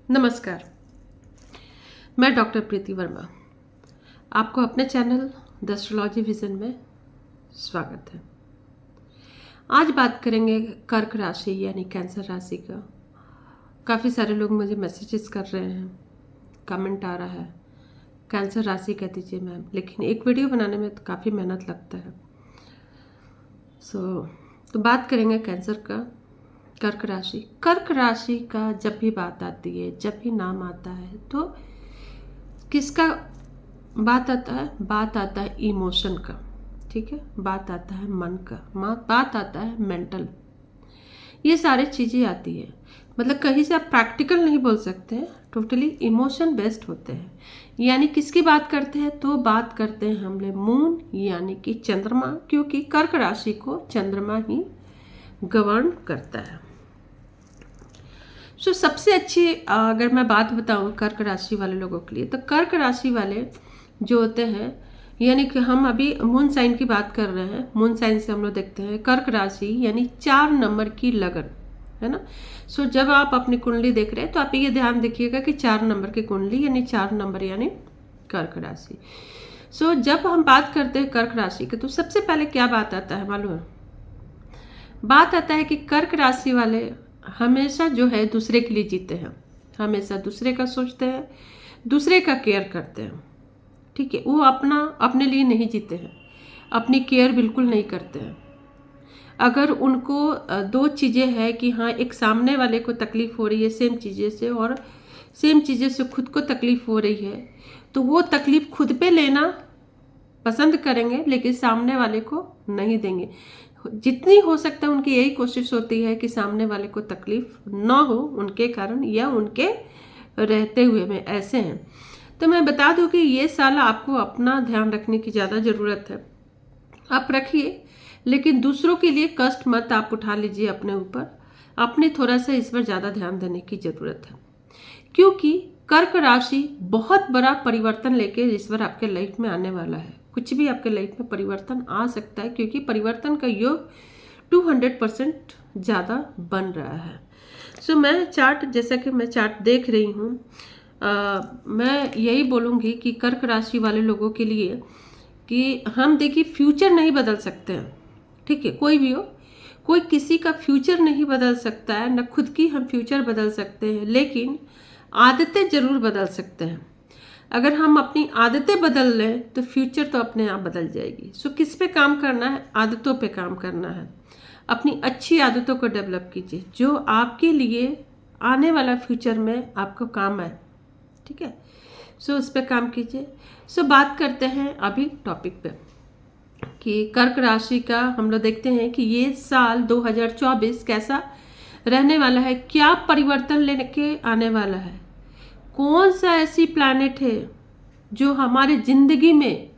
नमस्कार। मैं डॉक्टर प्रीति वर्मा। आपको अपने चैनल द एस्ट्रोलॉजी विजन में स्वागत है। आज बात करेंगे कर्क राशि यानी कैंसर राशि का। काफ़ी सारे लोग मुझे मैसेजेस कर रहे हैं, कमेंट आ रहा है, कैंसर राशि कह दीजिए मैम, लेकिन एक वीडियो बनाने में तो काफ़ी मेहनत लगता है। तो बात करेंगे कैंसर का, कर्क राशि। कर्क राशि का जब भी बात आती है, जब भी नाम आता है, तो किसका बात आता है? बात आता है इमोशन का, ठीक है, बात आता है मन का, बात आता है मेंटल, ये सारी चीज़ें आती है। मतलब कहीं से आप प्रैक्टिकल नहीं बोल सकते हैं, टोटली इमोशन बेस्ड होते हैं। यानी किसकी बात करते हैं? तो बात करते हैं हम लोग मून यानी कि चंद्रमा, क्योंकि कर्क राशि को चंद्रमा ही गवर्न करता है। सबसे अच्छी अगर मैं बात बताऊं कर्क राशि वाले लोगों के लिए, तो कर्क राशि वाले जो होते हैं, यानी कि हम अभी मून साइन की बात कर रहे हैं। मून साइन से हम लोग देखते हैं कर्क राशि यानी 4 नंबर की लगन, है ना। जब आप अपनी कुंडली देख रहे हैं तो आप ये ध्यान देखिएगा कि 4 नंबर की कुंडली यानी 4 नंबर यानी कर्क राशि। जब हम बात करते हैं कर्क राशि की, तो सबसे पहले क्या बात आता है मालूम है? बात आता है कि कर्क राशि वाले हमेशा जो है दूसरे के लिए जीते हैं, हमेशा दूसरे का सोचते हैं, दूसरे का केयर करते हैं, ठीक है। वो अपने लिए नहीं जीते हैं, अपनी केयर बिल्कुल नहीं करते हैं। अगर उनको दो चीज़ें हैं कि हाँ, एक सामने वाले को तकलीफ हो रही है सेम चीज़ें से, और सेम चीज़ें से खुद को तकलीफ हो रही है, तो वो तकलीफ खुद पे लेना पसंद करेंगे, लेकिन सामने वाले को नहीं देंगे। जितनी हो सकता है उनकी यही कोशिश होती है कि सामने वाले को तकलीफ ना हो उनके कारण या उनके रहते हुए में। ऐसे हैं। तो मैं बता दूं कि ये साल आपको अपना ध्यान रखने की ज़्यादा ज़रूरत है। आप रखिए, लेकिन दूसरों के लिए कष्ट मत आप उठा लीजिए अपने ऊपर। अपने थोड़ा सा इस पर ज़्यादा ध्यान देने की ज़रूरत है, क्योंकि कर्क राशि बहुत बड़ा परिवर्तन लेके इस बार आपके लाइफ में आने वाला है। कुछ भी आपके लाइफ में परिवर्तन आ सकता है, क्योंकि परिवर्तन का योग 200% ज़्यादा बन रहा है। मैं चार्ट, जैसा कि मैं चार्ट देख रही हूँ, मैं यही बोलूँगी कि कर्क राशि वाले लोगों के लिए कि हम देखिए फ्यूचर नहीं बदल सकते हैं, ठीक है, कोई भी हो, कोई किसी का फ्यूचर नहीं बदल सकता है, न खुद की हम फ्यूचर बदल सकते हैं, लेकिन आदतें ज़रूर बदल सकते हैं। अगर हम अपनी आदतें बदल लें तो फ्यूचर तो अपने आप बदल जाएगी। किस पे काम करना है? आदतों पे काम करना है। अपनी अच्छी आदतों को डेवलप कीजिए जो आपके लिए आने वाला फ्यूचर में आपको काम आए, ठीक है। उस पर काम कीजिए। बात करते हैं अभी टॉपिक पे कि कर्क राशि का हम लोग देखते हैं कि ये साल 2024 कैसा रहने वाला है, क्या परिवर्तन लेके आने वाला है, कौन सा ऐसी प्लैनेट है जो हमारे जिंदगी में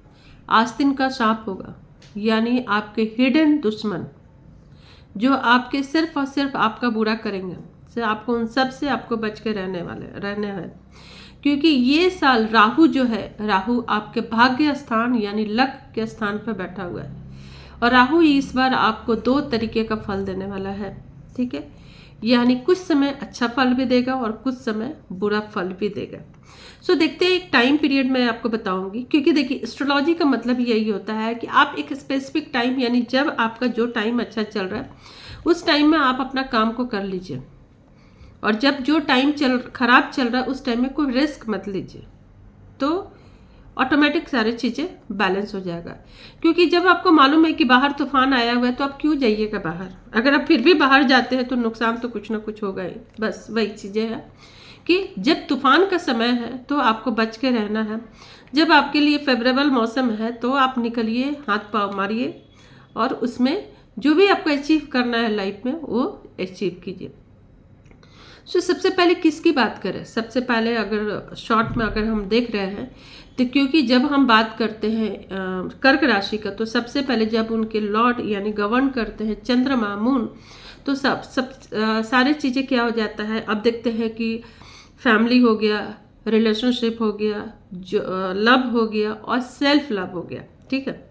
आस्तीन का सांप होगा, यानी आपके हिडन दुश्मन जो आपके सिर्फ और सिर्फ आपका बुरा करेंगे, आपको उन सब से आपको बच के रहने हैं। क्योंकि ये साल राहु जो है, राहु आपके भाग्य स्थान यानी लक के स्थान पर बैठा हुआ है, और राहु इस बार आपको 2 तरीके का फल देने वाला है, ठीक है। यानी कुछ समय अच्छा फल भी देगा और कुछ समय बुरा फल भी देगा। देखते हैं, एक टाइम पीरियड मैं आपको बताऊंगी, क्योंकि देखिए एस्ट्रोलॉजी का मतलब यही होता है कि आप एक स्पेसिफिक टाइम, यानी जब आपका जो टाइम अच्छा चल रहा है उस टाइम में आप अपना काम को कर लीजिए, और जब जो टाइम खराब चल रहा है उस टाइम में कोई रिस्क मत लीजिए, तो ऑटोमेटिक सारी चीज़ें बैलेंस हो जाएगा। क्योंकि जब आपको मालूम है कि बाहर तूफान आया हुआ है तो आप क्यों जाइएगा बाहर? अगर आप फिर भी बाहर जाते हैं तो नुकसान तो कुछ ना कुछ होगा ही। बस वही चीज़ें हैं कि जब तूफान का समय है तो आपको बच के रहना है, जब आपके लिए फेवरेबल मौसम है तो आप निकलिए, हाथ पाँव मारिए, और उसमें जो भी आपको अचीव करना है लाइफ में वो अचीव कीजिए। सबसे पहले किसकी बात करें? सबसे पहले अगर शॉर्ट में अगर हम देख रहे हैं तो, क्योंकि जब हम बात करते हैं कर्क राशि का, तो सबसे पहले जब उनके लॉर्ड यानी गवर्न करते हैं चंद्रमा, मून, तो सारे चीज़ें क्या हो जाता है। अब देखते हैं कि फैमिली हो गया, रिलेशनशिप हो गया, जो लव हो गया और सेल्फ लव हो गया, ठीक है।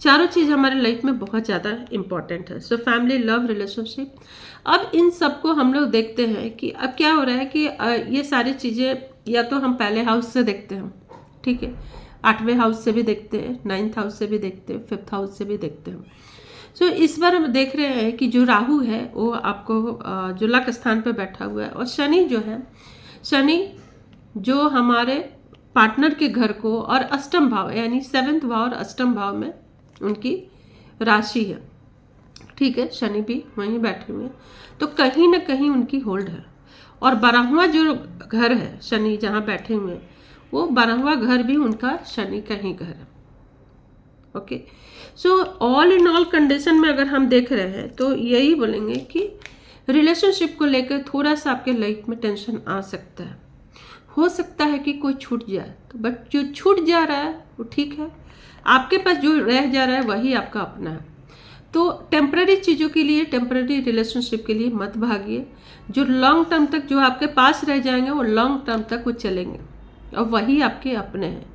चारों चीज़ हमारे लाइफ में बहुत ज़्यादा इम्पॉर्टेंट है। So family, love, relationship. अब इन सबको हम लोग देखते हैं कि अब क्या हो रहा है कि ये सारी चीज़ें या तो हम पहले हाउस से देखते हैं, ठीक है, 8वें हाउस से भी देखते हैं, 9th हाउस से भी देखते हैं, 5th हाउस से भी देखते हैं। सो इस बार हम देख रहे हैं कि जो राहु है वो आपको जो लक स्थान पे बैठा हुआ है, और शनि जो है, शनि जो हमारे पार्टनर के घर को और अष्टम भाव यानी 7th भाव और अष्टम भाव में उनकी राशि है, ठीक है, शनि भी वहीं बैठे हुए हैं, तो कहीं ना कहीं उनकी होल्ड है। और 12वां जो घर है शनि जहाँ बैठे हुए हैं, वो 12वां घर भी उनका शनि का ही घर है। Okay, so all in all condition में अगर हम देख रहे हैं तो यही बोलेंगे कि रिलेशनशिप को लेकर थोड़ा सा आपके लाइफ में टेंशन आ सकता है। हो सकता है कि कोई छूट जाए, तो बट जो छूट जा रहा है वो ठीक है, आपके पास जो रह जा रहा है वही आपका अपना है। तो टेम्पररी चीज़ों के लिए, टेम्पररी रिलेशनशिप के लिए मत भागिए। जो लॉन्ग टर्म तक जो आपके पास रह जाएंगे वो लॉन्ग टर्म तक वो चलेंगे और वही आपके अपने हैं।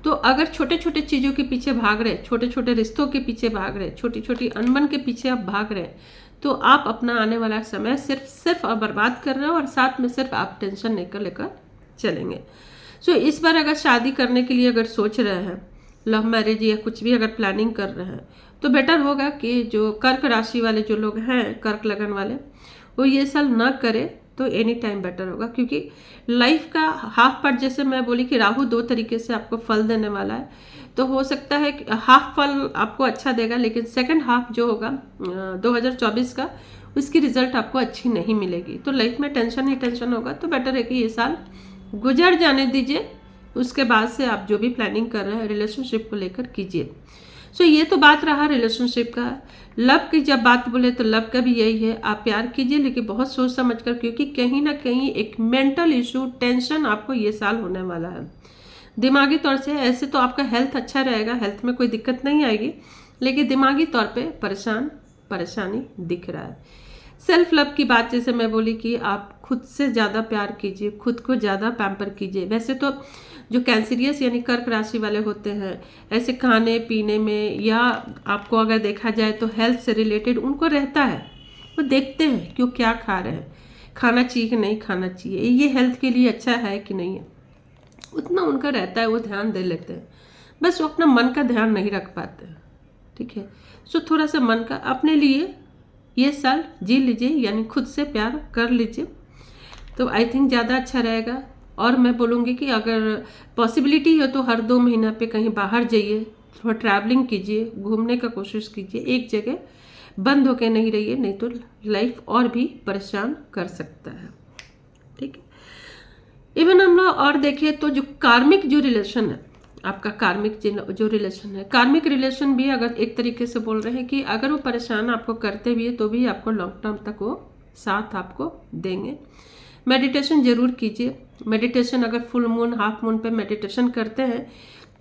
तो अगर छोटे छोटे चीज़ों के पीछे भाग रहे, छोटे छोटे रिश्तों के पीछे भाग रहे, छोटी छोटी अनबन के पीछे आप भाग रहे, तो आप अपना आने वाला समय सिर्फ बर्बाद कर रहे हो, और साथ में सिर्फ आप टेंशन लेकर चलेंगे। सो इस बार अगर शादी करने के लिए अगर सोच रहे हैं, लव मैरिज या कुछ भी अगर प्लानिंग कर रहे हैं, तो बेटर होगा कि जो कर्क राशि वाले जो लोग हैं, कर्क लगन वाले, वो ये साल ना करे तो एनी टाइम बेटर होगा। क्योंकि लाइफ का हाफ पार्ट, जैसे मैं बोली कि राहु 2 तरीके से आपको फल देने वाला है, तो हो सकता है कि हाफ फल आपको अच्छा देगा, लेकिन सेकंड हाफ जो होगा 2024 का, उसकी रिजल्ट आपको अच्छी नहीं मिलेगी। तो लाइफ में टेंशन ही टेंशन होगा, तो बेटर है कि ये साल गुजर जाने दीजिए, उसके बाद से आप जो भी प्लानिंग कर रहे हैं रिलेशनशिप को लेकर कीजिए। सो ये तो बात रहा रिलेशनशिप का। लव की जब बात बोले तो लव का भी यही है, आप प्यार कीजिए लेकिन बहुत सोच समझ कर, क्योंकि कहीं ना कहीं एक मेंटल इशू, टेंशन आपको ये साल होने वाला है दिमागी तौर से। ऐसे तो आपका हेल्थ अच्छा रहेगा, हेल्थ में कोई दिक्कत नहीं आएगी, लेकिन दिमागी तौर पे परेशानी दिख रहा है। सेल्फ लव की बात जैसे मैं बोली कि आप खुद से ज़्यादा प्यार कीजिए, खुद को ज़्यादा पैम्पर कीजिए। वैसे तो जो कैंसिरियस यानी कर्क राशि वाले होते हैं, ऐसे खाने पीने में या आपको अगर देखा जाए तो हेल्थ से रिलेटेड उनको रहता है, वो देखते हैं कि वो क्या खा रहे हैं, खाना चाहिए कि नहीं खाना चाहिए, ये हेल्थ के लिए अच्छा है कि नहीं है, उतना उनका रहता है, वो ध्यान दे लेते हैं। बस वो अपना मन का ध्यान नहीं रख पाते हैं, ठीक है। सो थोड़ा सा मन का अपने लिए ये साल जी लीजिए, यानी खुद से प्यार कर लीजिए, तो आई थिंक ज़्यादा अच्छा रहेगा। और मैं बोलूँगी कि अगर पॉसिबिलिटी हो तो हर 2 महीना पे कहीं बाहर जाइए, थोड़ा ट्रैवलिंग कीजिए, घूमने का कोशिश कीजिए, एक जगह बंद होके नहीं रहिए, नहीं तो लाइफ और भी परेशान कर सकता है, ठीक है। इवन हम लोग और देखें तो जो कार्मिक जो रिलेशन है आपका, कार्मिक जो रिलेशन है, कार्मिक रिलेशन भी अगर एक तरीके से बोल रहे हैं कि अगर वो परेशान आपको करते भी है तो भी आपको लॉन्ग टर्म तक वो साथ आपको देंगे। मेडिटेशन जरूर कीजिए। मेडिटेशन अगर फुल मून, हाफ मून पे मेडिटेशन करते हैं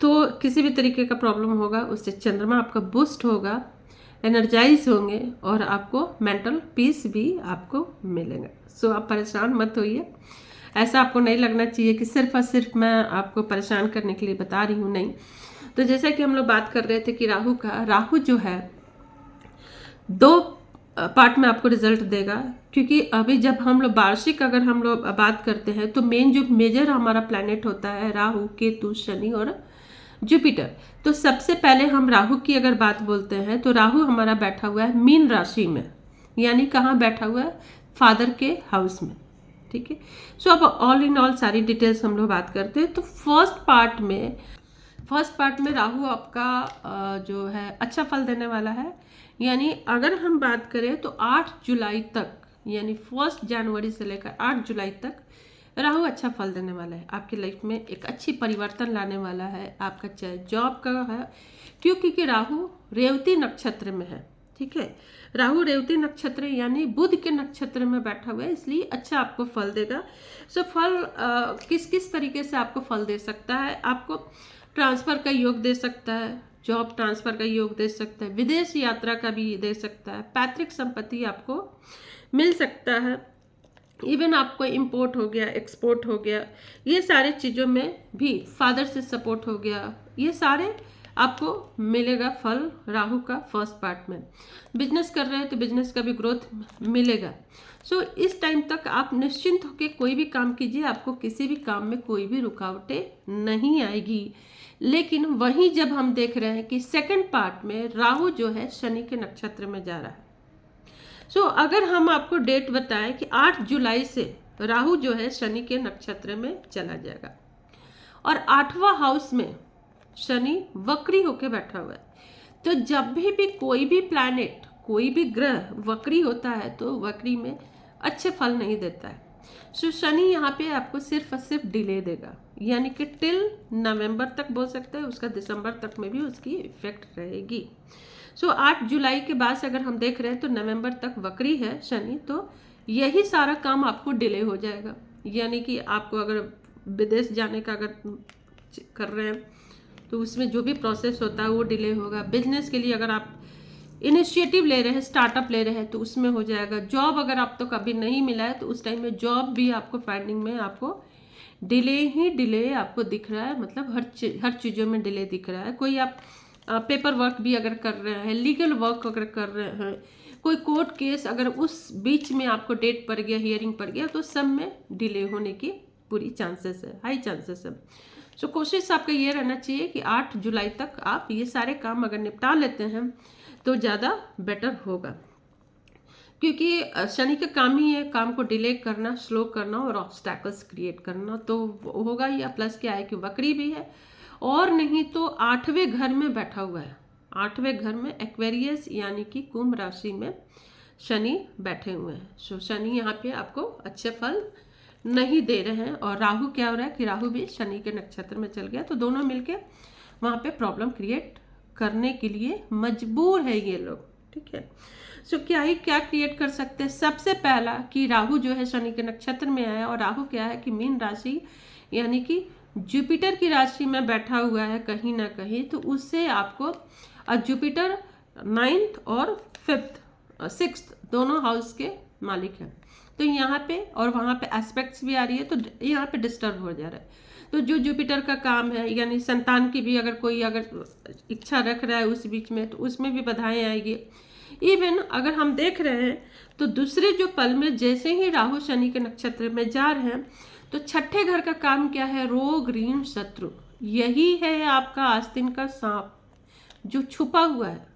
तो किसी भी तरीके का प्रॉब्लम होगा उससे चंद्रमा आपका बूस्ट होगा, एनर्जाइज होंगे और आपको मेंटल पीस भी आपको मिलेगा। सो आप परेशान मत होइए, ऐसा आपको नहीं लगना चाहिए कि सिर्फ और सिर्फ मैं आपको परेशान करने के लिए बता रही हूँ, नहीं। तो जैसा कि हम लोग बात कर रहे थे कि राहु का, राहु जो है 2 पार्ट में आपको रिजल्ट देगा। क्योंकि अभी जब हम लोग वार्षिक अगर हम लोग बात करते हैं तो मेन जो मेजर हमारा प्लैनेट होता है राहु, केतु, शनि और जुपिटर। तो सबसे पहले हम राहु की अगर बात बोलते हैं तो राहु हमारा बैठा हुआ है मीन राशि में, यानी कहाँ बैठा हुआ है, फादर के हाउस में, ठीक है। सो अब ऑल इन ऑल सारी डिटेल्स हम लोग बात करते हैं। तो फर्स्ट पार्ट में राहु आपका जो है अच्छा फल देने वाला है। यानी अगर हम बात करें तो 8 जुलाई तक, यानी 1 जनवरी से लेकर 8 जुलाई तक राहु अच्छा फल देने वाला है। आपकी लाइफ में एक अच्छी परिवर्तन लाने वाला है, आपका चाहे जॉब का है, क्योंकि राहु रेवती नक्षत्र में है, ठीक है। राहु रेवती नक्षत्र यानी बुध के नक्षत्र में बैठा हुआ है, इसलिए अच्छा आपको फल देगा। सो फल किस किस तरीके से आपको फल दे सकता है, आपको ट्रांसफर का योग दे सकता है, जॉब ट्रांसफर का योग दे सकता है, विदेश यात्रा का भी दे सकता है, पैतृक संपत्ति आपको मिल सकता है, इवन आपको इंपोर्ट हो गया, एक्सपोर्ट हो गया, ये सारे चीज़ों में भी फादर से सपोर्ट हो गया, ये सारे आपको मिलेगा फल राहु का फर्स्ट पार्ट में। बिजनेस कर रहे हैं तो बिजनेस का भी ग्रोथ मिलेगा। सो इस टाइम तक आप निश्चिंत होकर कोई भी काम कीजिए, आपको किसी भी काम में कोई भी रुकावटें नहीं आएगी। लेकिन वहीं जब हम देख रहे हैं कि सेकंड पार्ट में राहु जो है शनि के नक्षत्र में जा रहा है। सो अगर हम आपको डेट बताएं कि 8 जुलाई से राहु जो है शनि के नक्षत्र में चला जाएगा और 8वां हाउस में शनि वक्री होके बैठा हुआ है। तो जब भी कोई भी प्लैनेट, कोई भी ग्रह वक्री होता है तो वक्री में अच्छे फल नहीं देता है। सो शनि यहाँ पे आपको सिर्फ और सिर्फ डिले देगा, यानी कि टिल नवंबर तक बोल सकते हैं, उसका दिसंबर तक में भी उसकी इफेक्ट रहेगी। सो 8 जुलाई के बाद से अगर हम देख रहे हैं तो नवंबर तक वक्री है शनि, तो यही सारा काम आपको डिले हो जाएगा। यानी कि आपको अगर विदेश जाने का अगर कर रहे हैं तो उसमें जो भी प्रोसेस होता है वो डिले होगा। बिजनेस के लिए अगर आप इनिशिएटिव ले रहे हैं, स्टार्टअप ले रहे हैं तो उसमें हो जाएगा। जॉब अगर आप तो कभी नहीं मिला है तो उस टाइम में जॉब भी आपको फाइंडिंग में आपको डिले ही डिले आपको दिख रहा है। मतलब हर चीज़ों में डिले दिख रहा है। कोई आप पेपर वर्क भी अगर कर रहे हैं, लीगल वर्क अगर कर रहे हैं, कोई कोर्ट केस अगर उस बीच में आपको डेट पड़ गया, हियरिंग पड़ गया, तो सब में डिले होने की पूरी चांसेस है, हाई चांसेस है। सो कोशिश आपका ये रहना चाहिए कि 8 जुलाई तक आप ये सारे काम अगर निपटा लेते हैं तो ज़्यादा बेटर होगा, क्योंकि शनि का काम ही है काम को डिले करना, स्लो करना और ऑब्स्टैकल्स क्रिएट करना। तो होगा ही। प्लस क्या है कि वक्री भी है और नहीं तो 8वें घर में बैठा हुआ है। 8वें घर में एक्वेरियस यानी कि कुंभ राशि में शनि बैठे हुए हैं। सो शनि यहाँ पे आपको अच्छे फल नहीं दे रहे हैं। और राहु क्या हो रहा है कि राहु भी शनि के नक्षत्र में चल गया, तो दोनों मिलके वहाँ पे प्रॉब्लम क्रिएट करने के लिए मजबूर है ये लोग। ठीक है। सो क्या क्रिएट कर सकते हैं। सबसे पहला कि राहु जो है शनि के नक्षत्र में आया और राहु क्या है कि मीन राशि यानी कि जुपिटर की राशि में बैठा हुआ है कहीं ना कहीं, तो उससे आपको जुपिटर 9th और 5th 6th दोनों हाउस के मालिक हैं। तो यहाँ पे और वहाँ पे एस्पेक्ट्स भी आ रही है, तो यहाँ पे डिस्टर्ब हो जा रहा है। तो जो जुपिटर का काम है यानी संतान की भी अगर कोई अगर इच्छा रख रहा है उस बीच में, तो उसमें भी बाधाएं आएगी। इवन अगर हम देख रहे हैं तो दूसरे जो पल में जैसे ही राहु शनि के नक्षत्र में जा रहे हैं तो छठे घर का काम क्या है, रोग ऋण शत्रु। यही है आपका आस्तीन का सांप जो छुपा हुआ है।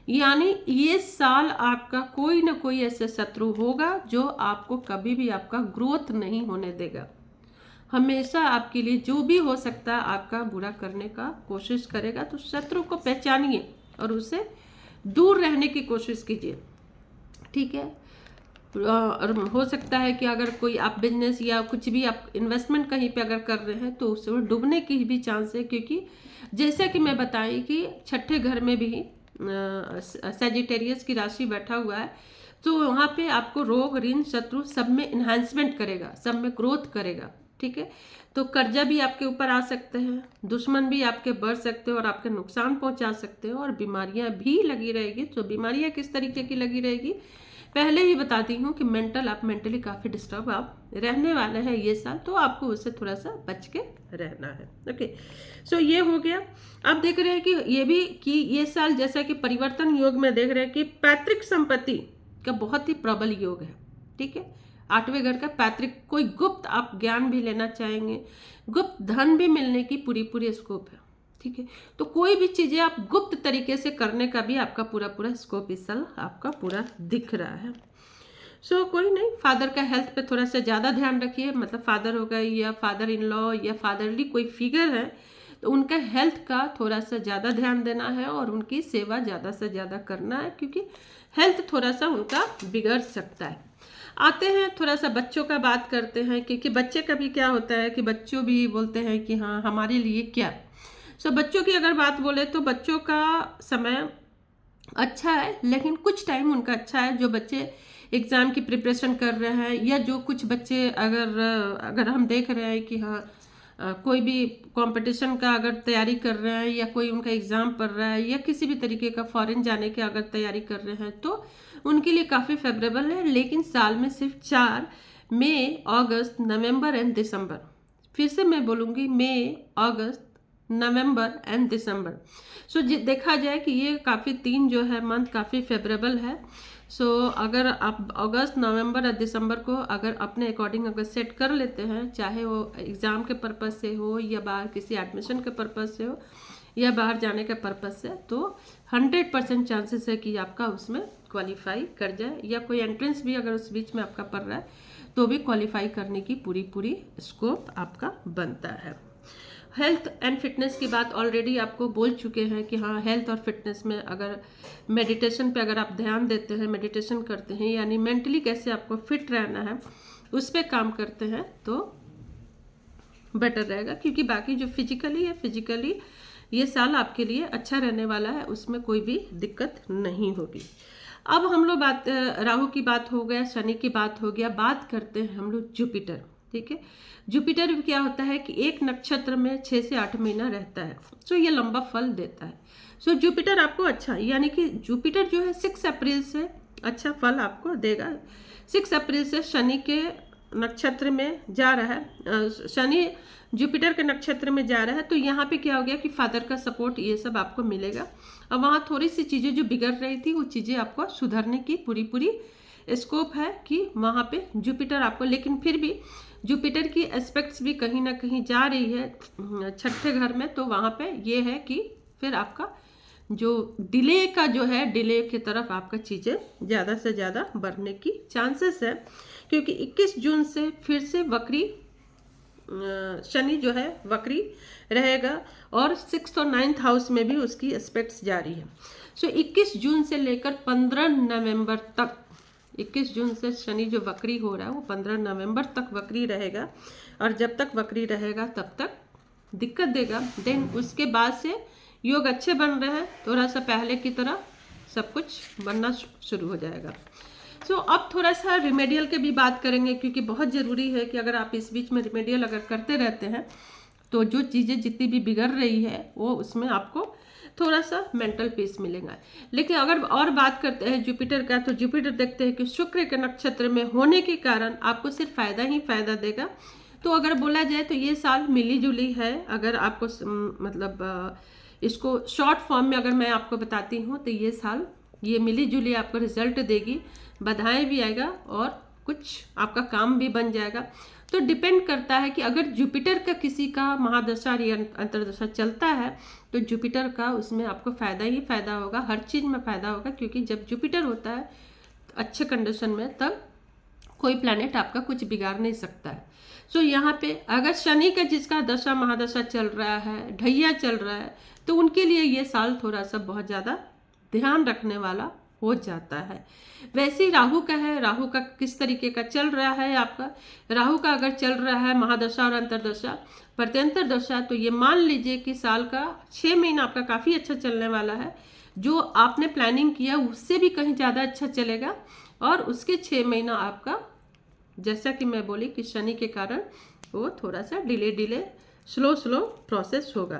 यानी ये साल आपका कोई ना कोई ऐसे शत्रु होगा जो आपको कभी भी आपका ग्रोथ नहीं होने देगा। हमेशा आपके लिए जो भी हो सकता है आपका बुरा करने का कोशिश करेगा। तो शत्रु को पहचानिए और उससे दूर रहने की कोशिश कीजिए। ठीक है। और हो सकता है कि अगर कोई आप बिजनेस या कुछ भी आप इन्वेस्टमेंट कहीं पे अगर कर रहे हैं तो उसमें डूबने की भी चांस है, क्योंकि जैसा कि मैं बताई कि छठे घर में भी सैजिटेरियस की राशि बैठा हुआ है, तो वहाँ पे आपको रोग ऋण शत्रु सब में इन्हांसमेंट करेगा, सब में ग्रोथ करेगा। ठीक है। तो कर्जा भी आपके ऊपर आ सकते हैं, दुश्मन भी आपके बढ़ सकते हैं और आपके नुकसान पहुंचा सकते हैं, और बीमारियां भी लगी रहेगी। तो बीमारियां किस तरीके की लगी रहेगी पहले ही बताती हूँ कि आप मेंटली काफ़ी डिस्टर्ब आप रहने वाले हैं ये साल, तो आपको उससे थोड़ा सा बच के रहना है। ओके। सो ये हो गया। अब देख रहे हैं कि ये भी कि ये साल जैसा कि परिवर्तन योग में देख रहे हैं कि पैतृक संपत्ति का बहुत ही प्रबल योग है। ठीक है। 8वें घर का पैतृक, कोई गुप्त आप ज्ञान भी लेना चाहेंगे, गुप्त धन भी मिलने की पूरी स्कोप है। ठीक है। तो कोई भी चीज़ें आप गुप्त तरीके से करने का भी आपका पूरा स्कोप इस साल आपका पूरा दिख रहा है। सो कोई नहीं, फादर का हेल्थ पे थोड़ा सा ज़्यादा ध्यान रखिए। मतलब फादर हो गए या फादर इन लॉ या फादरली कोई फिगर है तो उनका हेल्थ का थोड़ा सा ज़्यादा ध्यान देना है और उनकी सेवा ज़्यादा से ज़्यादा करना है, क्योंकि हेल्थ थोड़ा सा उनका बिगड़ सकता है। आते हैं थोड़ा सा बच्चों का बात करते हैं, क्योंकि बच्चे का भी क्या होता है कि बच्चों भी बोलते हैं कि हाँ हमारे लिए क्या। सो बच्चों की अगर बात बोले तो बच्चों का समय अच्छा है, लेकिन कुछ टाइम उनका अच्छा है। जो बच्चे एग्ज़ाम की प्रिपरेशन कर रहे हैं या जो कुछ बच्चे अगर हम देख रहे हैं कि हाँ कोई भी कंपटीशन का अगर तैयारी कर रहे हैं या कोई उनका एग्ज़ाम पढ़ रहा है या किसी भी तरीके का फॉरेन जाने की अगर तैयारी कर रहे हैं तो उनके लिए काफ़ी फेवरेबल है। लेकिन साल में सिर्फ 4 मई, अगस्त, नवंबर एंड दिसंबर, फिर से मैं बोलूँगी मई, अगस्त, नवंबर एंड दिसंबर। सो देखा जाए कि ये काफ़ी 3 जो है मंथ काफ़ी फेवरेबल है। सो अगर आप अगस्त, नवंबर और दिसंबर को अगर अपने अकॉर्डिंग अगर सेट कर लेते हैं, चाहे वो एग्ज़ाम के पर्पज़ से हो या बाहर किसी एडमिशन के पर्पज़ से हो या बाहर जाने के पर्पज़ से, तो 100% चांसेस है कि आपका उसमें क्वालिफाई कर जाए, या कोई एंट्रेंस भी अगर उस बीच में आपका पड़ रहा है तो भी क्वालिफाई करने की पूरी स्कोप आपका बनता है। हेल्थ एंड फिटनेस की बात ऑलरेडी आपको बोल चुके हैं कि हाँ, हेल्थ और फिटनेस में अगर मेडिटेशन पे अगर आप ध्यान देते हैं, मेडिटेशन करते हैं, यानी मेंटली कैसे आपको फिट रहना है उस पर काम करते हैं तो बेटर रहेगा, क्योंकि बाकी जो फिजिकली ये साल आपके लिए अच्छा रहने वाला है, उसमें कोई भी दिक्कत नहीं होगी। अब हम लोग राहु की बात हो गया, शनि की बात हो गया, बात करते हैं हम लोग जुपिटर। ठीक है, जुपिटर भी क्या होता है कि एक नक्षत्र में 6 से 8 महीना रहता है, सो ये लंबा फल देता है। सो जुपिटर आपको अच्छा, यानी कि जुपिटर जो है 6 अप्रैल से अच्छा फल आपको देगा। 6 अप्रैल से शनि के नक्षत्र में जा रहा है, शनि जुपिटर के नक्षत्र में जा रहा है, तो यहाँ पे क्या हो गया कि फादर का सपोर्ट ये सब आपको मिलेगा। अब वहाँ थोड़ी सी चीज़ें जो बिगड़ रही थी वो चीज़ें आपको सुधरने की पूरी स्कोप है कि वहाँ पे जुपिटर आपको, लेकिन फिर भी जुपिटर की एस्पेक्ट्स भी कहीं ना कहीं जा रही है छठे घर में, तो वहाँ पे ये है कि फिर आपका जो डिले का जो है, डिले की तरफ आपका चीज़ें ज़्यादा से ज़्यादा बढ़ने की चांसेस है, क्योंकि 21 जून से फिर से वक्री शनि जो है वक्री रहेगा और 6th और 9th हाउस में भी उसकी एस्पेक्ट्स जारी है। सो 21 जून से लेकर 15 नवंबर तक, 21 जून से शनि जो वक्री हो रहा है वो 15 नवंबर तक वक्री रहेगा, और जब तक वक्री रहेगा तब तक दिक्कत देगा। देन उसके बाद से योग अच्छे बन रहे हैं, थोड़ा सा पहले की तरह सब कुछ बनना शुरू हो जाएगा। सो अब थोड़ा सा रिमेडियल के भी बात करेंगे, क्योंकि बहुत ज़रूरी है कि अगर आप इस बीच में रिमेडियल अगर करते रहते हैं तो जो चीज़ें जितनी भी बिगड़ रही है वो उसमें आपको थोड़ा सा मेंटल पीस मिलेगा। लेकिन अगर और बात करते हैं जुपिटर का, तो जुपिटर देखते हैं कि शुक्र के नक्षत्र में होने के कारण आपको सिर्फ फायदा ही फायदा देगा। तो अगर बोला जाए तो ये साल मिली जुली है, अगर आपको मतलब इसको शॉर्ट फॉर्म में अगर मैं आपको बताती हूँ तो ये साल ये मिली जुली आपको रिजल्ट देगी, बधाई भी आएगा और कुछ आपका काम भी बन जाएगा। तो डिपेंड करता है कि अगर जुपिटर का किसी का महादशा या अंतरदशा चलता है तो जुपिटर का उसमें आपको फ़ायदा ही फ़ायदा होगा, हर चीज़ में फ़ायदा होगा, क्योंकि जब जुपिटर होता है अच्छे कंडीशन में तब कोई प्लैनेट आपका कुछ बिगाड़ नहीं सकता है। सो यहाँ पे अगर शनि का जिसका दशा महादशा चल रहा है, ढैया चल रहा है, तो उनके लिए ये साल थोड़ा सा बहुत ज़्यादा ध्यान रखने वाला हो जाता है। वैसे ही राहु का है, राहु का किस तरीके का चल रहा है आपका, राहु का अगर चल रहा है महादशा और अंतरदशा प्रत्यंतर दशा, तो ये मान लीजिए कि साल का 6 महीना आपका काफ़ी अच्छा चलने वाला है, जो आपने प्लानिंग किया उससे भी कहीं ज़्यादा अच्छा चलेगा, और उसके 6 महीना आपका जैसा कि मैं बोली कि शनि के कारण वो थोड़ा सा डिले स्लो प्रोसेस होगा।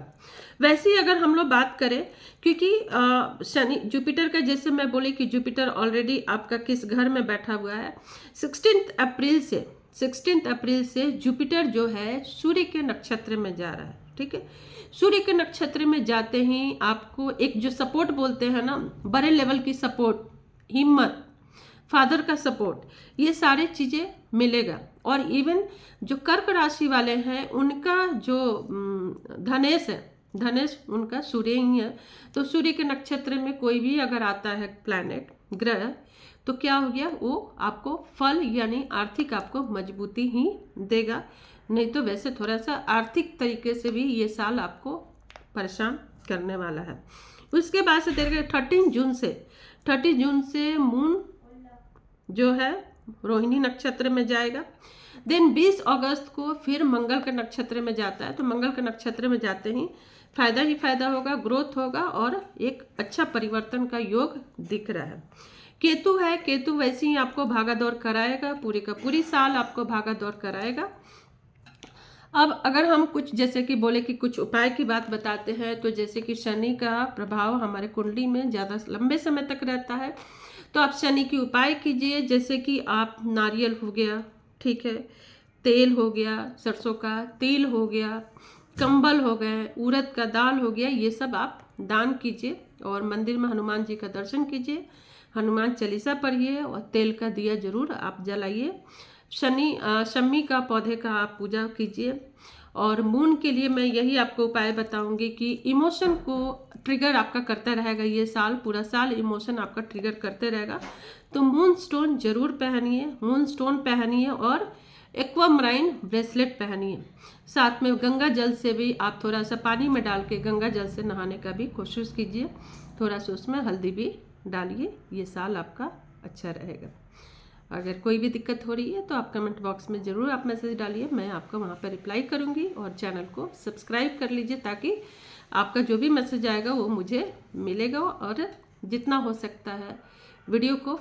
वैसे ही अगर हम लोग बात करें, क्योंकि शनि जुपिटर का जैसे मैं बोली कि जुपिटर ऑलरेडी आपका किस घर में बैठा हुआ है, 16 अप्रैल से जुपिटर जो है सूर्य के नक्षत्र में जा रहा है। ठीक है, सूर्य के नक्षत्र में जाते ही आपको एक जो सपोर्ट बोलते हैं ना, बड़े लेवल की सपोर्ट, हिम्मत, फादर का सपोर्ट, ये सारी चीज़ें मिलेगा। और इवन जो कर्क राशि वाले हैं उनका जो धनेश है, धनेश उनका सूर्य ही है, तो सूर्य के नक्षत्र में कोई भी अगर आता है प्लैनेट ग्रह, तो क्या हो गया, वो आपको फल यानी आर्थिक आपको मजबूती ही देगा। नहीं तो वैसे थोड़ा सा आर्थिक तरीके से भी ये साल आपको परेशान करने वाला है। उसके बाद से देखिए 30 जून से मून जो है रोहिणी नक्षत्र में जाएगा। देन 20 अगस्त को फिर मंगल के नक्षत्र में जाता है, तो मंगल के नक्षत्र में जाते ही फायदा होगा, ग्रोथ होगा और एक अच्छा परिवर्तन का योग दिख रहा है। केतु है, केतु वैसे ही आपको भागा दौड़ कराएगा, पूरी का पूरी साल आपको भागा दौड़ कराएगा। अब अगर हम कुछ जैसे कि बोले कि कुछ उपाय की बात बताते हैं, तो जैसे कि शनि का प्रभाव हमारे कुंडली में ज़्यादा लंबे समय तक रहता है, तो आप शनि की उपाय कीजिए, जैसे कि आप नारियल हो गया, ठीक है, तेल हो गया, सरसों का तेल हो गया, कंबल हो गए, उड़द का दाल हो गया, ये सब आप दान कीजिए और मंदिर में हनुमान जी का दर्शन कीजिए, हनुमान चालीसा पढ़िए और तेल का दिया जरूर आप जलाइए। शमी का पौधे का आप पूजा कीजिए। और मून के लिए मैं यही आपको उपाय बताऊंगी कि इमोशन को ट्रिगर आपका करता रहेगा, ये साल पूरा साल इमोशन आपका ट्रिगर करते रहेगा, तो मून स्टोन जरूर पहनिए, मून स्टोन पहनिए और एक्वामराइन ब्रेसलेट पहनिए। साथ में गंगा जल से भी आप थोड़ा सा पानी में डाल के गंगा जल से नहाने का भी कोशिश कीजिए, थोड़ा सा उसमें हल्दी भी डालिए, ये साल आपका अच्छा रहेगा। अगर कोई भी दिक्कत हो रही है तो आप कमेंट बॉक्स में ज़रूर आप मैसेज डालिए, मैं आपका वहाँ पर रिप्लाई करूँगी। और चैनल को सब्सक्राइब कर लीजिए ताकि आपका जो भी मैसेज आएगा वो मुझे मिलेगा, और जितना हो सकता है वीडियो को